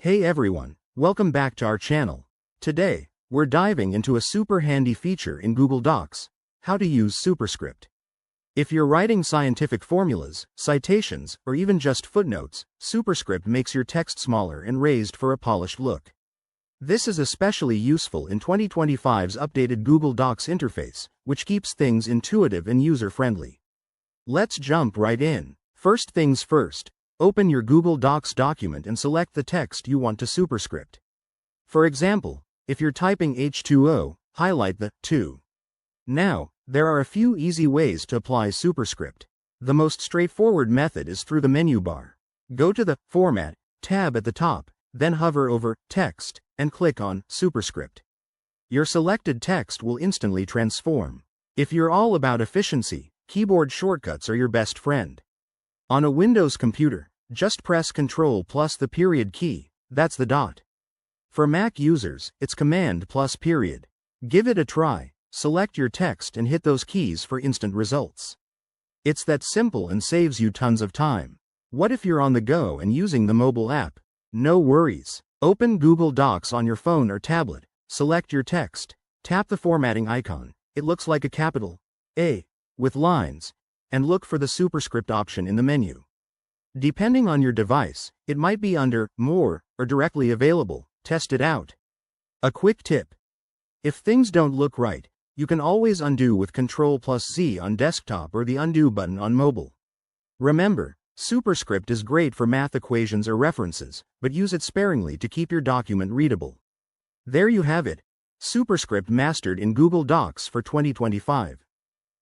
Hey everyone, welcome back to our channel. Today, we're diving into a super handy feature in Google Docs, how to use Superscript. If you're writing scientific formulas, citations, or even just footnotes, Superscript makes your text smaller and raised for a polished look. This is especially useful in 2025's updated Google Docs interface, which keeps things intuitive and user-friendly. Let's jump right in. First things first, open your Google Docs document and select the text you want to superscript. For example, if you're typing H2O, highlight the 2. Now, there are a few easy ways to apply superscript. The most straightforward method is through the menu bar. Go to the Format tab at the top, then hover over Text, and click on Superscript. Your selected text will instantly transform. If you're all about efficiency, keyboard shortcuts are your best friend. On a Windows computer, just press Ctrl plus the period key, that's the dot. For Mac users, it's Command plus period. Give it a try, select your text and hit those keys for instant results. It's that simple and saves you tons of time. What if you're on the go and using the mobile app? No worries. Open Google Docs on your phone or tablet, select your text, tap the formatting icon, it looks like a capital A, with lines, and look for the superscript option in the menu. Depending on your device, it might be under More or directly available. Test it out. A quick tip. If things don't look right, you can always undo with Ctrl plus Z on desktop or the undo button on mobile. Remember, Superscript is great for math equations or references, but use it sparingly to keep your document readable. There you have it. Superscript mastered in Google Docs for 2025.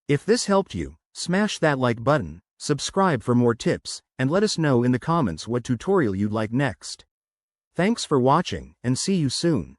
If this helped you, smash that like button, subscribe for more tips, and let us know in the comments what tutorial you'd like next. Thanks for watching, and see you soon.